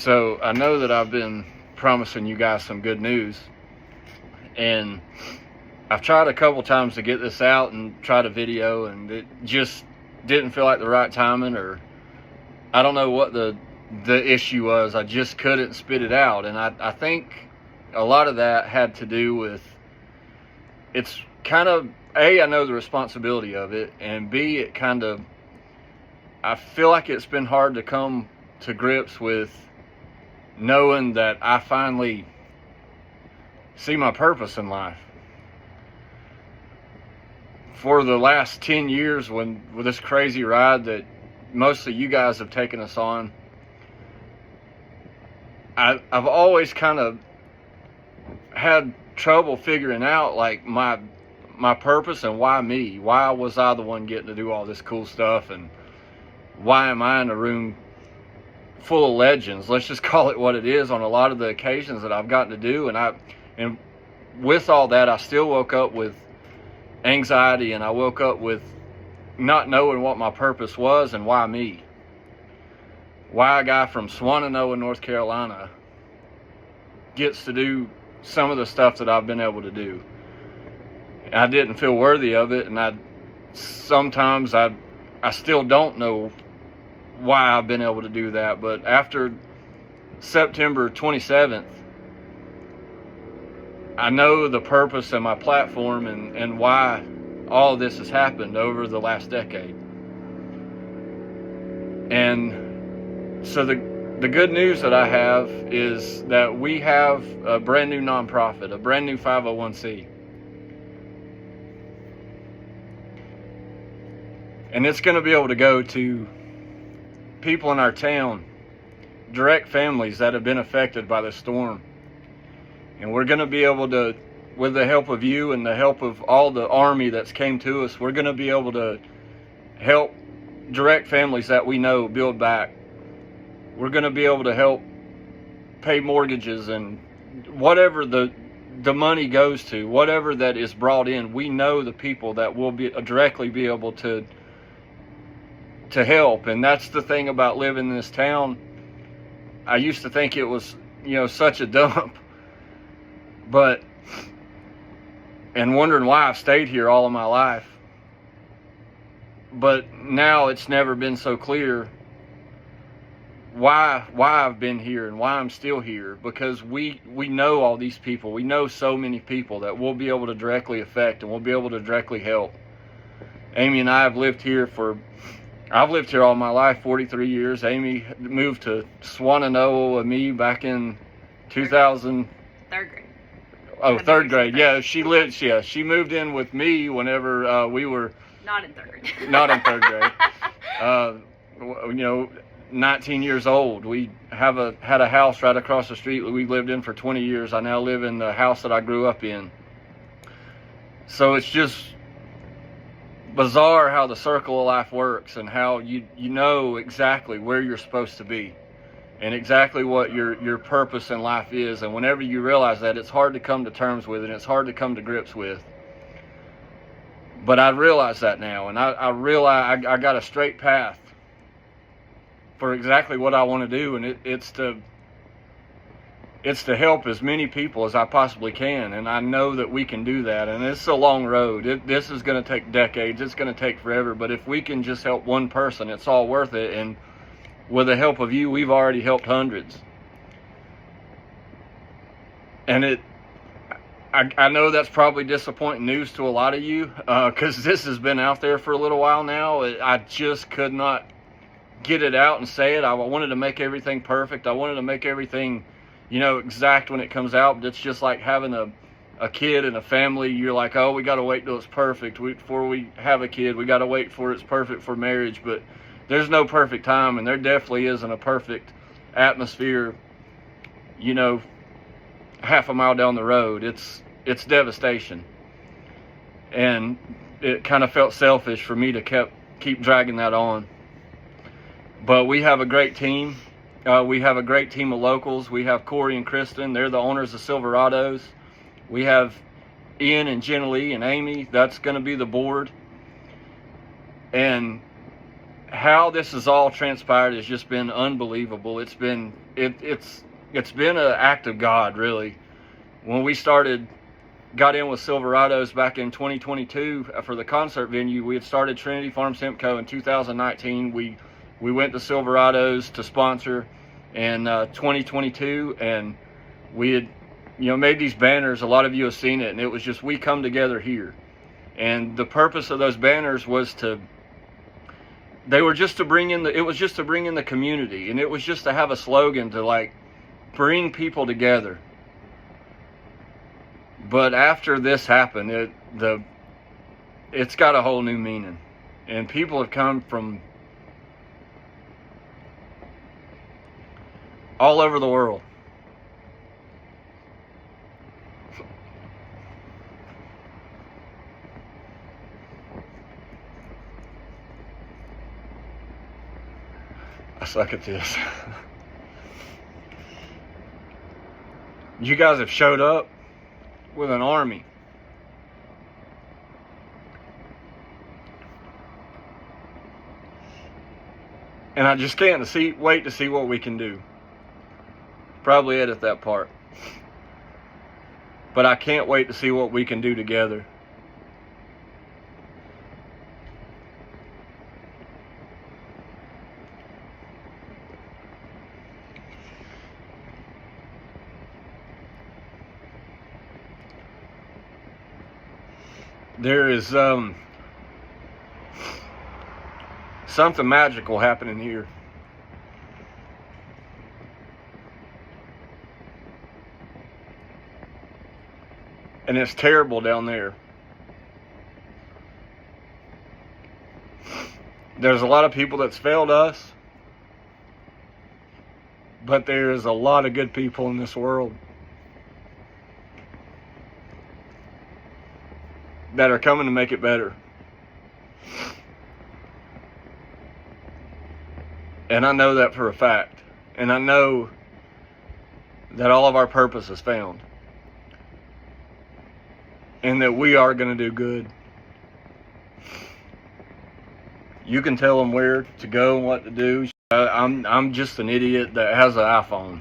So I know that I've been promising you guys some good news, and I've tried a couple times to get this out and tried a video, and it just didn't feel like the right timing, or I don't know what the issue was. I just couldn't spit it out, and I think a lot of that had to do with, it's kind of, A, I know the responsibility of it, and B, it kind of, I feel like it's been hard to come to grips with knowing that I finally see my purpose in life. For the last 10 years, with this crazy ride that mostly you guys have taken us on, I've always kind of had trouble figuring out like my purpose and why me. Why was I the one getting to do all this cool stuff, and why am I in a room full of legends? Let's just call it what it is. On a lot of the occasions that I've gotten to do, and with all that, I still woke up with anxiety, and I woke up with not knowing what my purpose was and why me. Why a guy from Swannanoa, North Carolina gets to do some of the stuff that I've been able to do. I didn't feel worthy of it, and sometimes I still don't know why I've been able to do that. But after September 27th, I know the purpose and my platform and why all this has happened over the last decade. And so the good news that I have is that we have a brand new nonprofit, a brand new 501c. And it's going to be able to go to people in our town, direct families that have been affected by the storm. And we're going to be able to, with the help of you and the help of all the army that's came to us, we're going to be able to help direct families that we know build back. We're going to be able to help pay mortgages, and whatever the money goes to, whatever that is brought in, we know the people that will directly be able to help. And that's the thing about living in this town. I used to think it was, such a dump, and wondering why I've stayed here all of my life. But now it's never been so clear why I've been here and why I'm still here, because we know all these people. We know so many people that we'll be able to directly affect and we'll be able to directly help. Amy and I have lived here I've lived here all my life, 43 years. Amy moved to Swannanoa with me back in 2000. Third grade. Oh, third grade. Yeah, she moved in with me whenever we were not in third grade. Not in third grade. 19 years old. We had a house right across the street that we lived in for 20 years. I now live in the house that I grew up in. So it's just bizarre how the circle of life works, and how you know exactly where you're supposed to be and exactly what your purpose in life is. And whenever you realize that, it's hard to come to terms with it, and it's hard to come to grips with. But I realize that now, and I realize I got a straight path for exactly what I want to do, and it's to help as many people as I possibly can. And I know that we can do that, and it's a long road. This is going to take decades. It's going to take forever. But if we can just help one person, it's all worth it. And with the help of you, we've already helped hundreds. And I know that's probably disappointing news to a lot of you, because this has been out there for a little while now. I just could not get it out and say it. I wanted to make everything perfect. I wanted to make everything, exact when it comes out. But it's just like having a kid and a family. You're like, oh, we got to wait till it's perfect before we have a kid. We got to wait for it's perfect for marriage. But there's no perfect time, and there definitely isn't a perfect atmosphere, half a mile down the road. It's devastation. And it kind of felt selfish for me to keep dragging that on. But we have a great team. We have a great team of locals. We have Corey and Kristen. They're the owners of Silverados. We have Ian and Jenna Lee and Amy. That's going to be the board. And how this has all transpired has just been unbelievable. It's been an act of God, really. When we got in with Silverados back in 2022 for the concert venue, we had started Trinity Farms Hemp Co. in 2019. We went to Silverados to sponsor in 2022, and we had made these banners. A lot of you have seen it, and it was just, we come together here. And the purpose of those banners was to bring in the community, and it was just to have a slogan to like bring people together. But after this happened, it's got a whole new meaning, and people have come from all over the world. I suck at this. You guys have showed up with an army. And I just can't wait to see what we can do. Probably edit that part. But I can't wait to see what we can do together. There is something magical happening here. And it's terrible down there. There's a lot of people that's failed us, but there is a lot of good people in this world that are coming to make it better. And I know that for a fact. And I know that all of our purpose is found. And that we are going to do good. You can tell them where to go and what to do. I'm just an idiot that has an iPhone.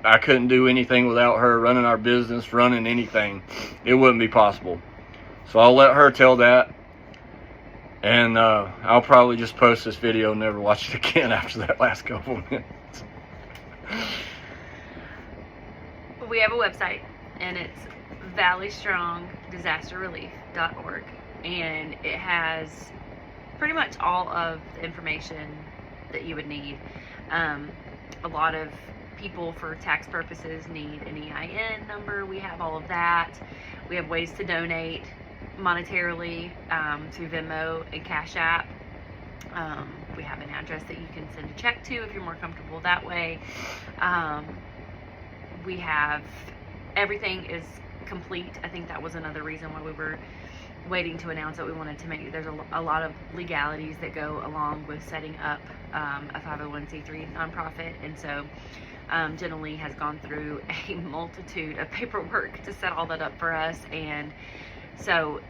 I couldn't do anything without her running our business, running anything. It wouldn't be possible. So I'll let her tell that, and I'll probably just post this video and never watch it again after that last couple of minutes. We have a website, and it's valleystrongdisasterrelief.org, and it has pretty much all of the information that you would need. A lot of people, for tax purposes, need an EIN number. We have all of that. We have ways to donate monetarily through Venmo and Cash App. We have an address that you can send a check to if you're more comfortable that way. We have, everything is complete. I think that was another reason why we were waiting to announce that. We wanted to make, there's a lot of legalities that go along with setting up a 501c3 nonprofit, and so Jenna Lee has gone through a multitude of paperwork to set all that up for us, and so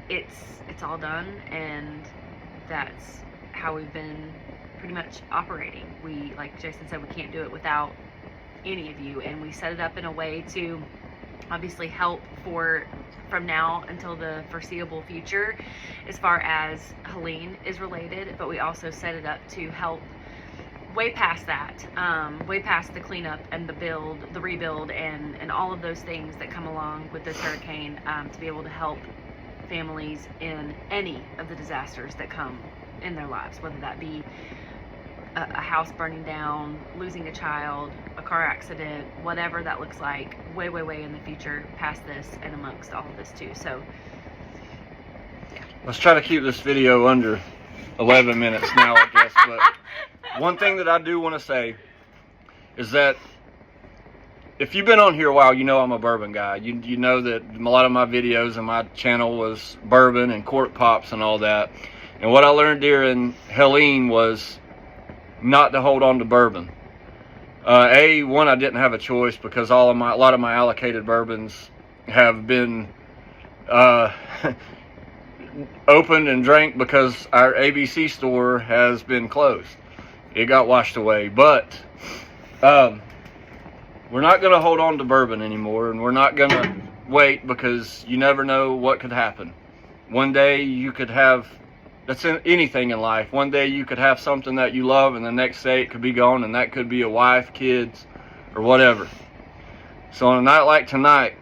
it's all done, and that's how we've been pretty much operating. We, like Jason said, we can't do it without any of you, and we set it up in a way to obviously help from now until the foreseeable future as far as Helene is related, but we also set it up to help way past that, way past the cleanup and the rebuild and all of those things that come along with this hurricane, to be able to help families in any of the disasters that come in their lives, whether that be a house burning down, losing a child, a car accident, whatever that looks like, way in the future, past this and amongst all of this too. So yeah, let's try to keep this video under 11 minutes now, I guess. But one thing that I do want to say is that if you've been on here a while, you know I'm a bourbon guy. You know that a lot of my videos and my channel was bourbon and cork pops and all that. And what I learned during Helene was not to hold on to bourbon. One, I didn't have a choice because a lot of my allocated bourbons have been opened and drank because our ABC store has been closed. It got washed away. But we're not going to hold on to bourbon anymore, and we're not going to wait, because you never know what could happen. One day you could have, that's in anything in life, one day you could have something that you love, and the next day it could be gone, and that could be a wife, kids, or whatever. So on a night like tonight,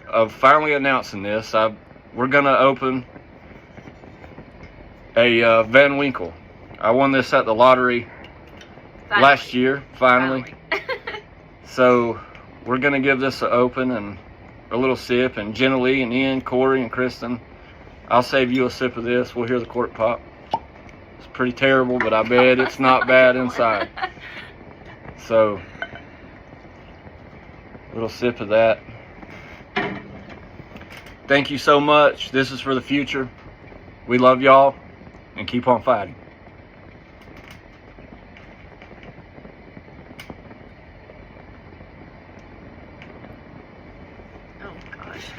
of finally announcing this, we're going to open a Van Winkle. I won this at the lottery last year, finally. So we're going to give this an open and a little sip. And Jenna Lee and Ian, Corey, and Kristen, I'll save you a sip of this. We'll hear the cork pop. It's pretty terrible, but I bet it's not bad inside. So, little sip of that. Thank you so much. This is for the future. We love y'all, and keep on fighting. Oh gosh.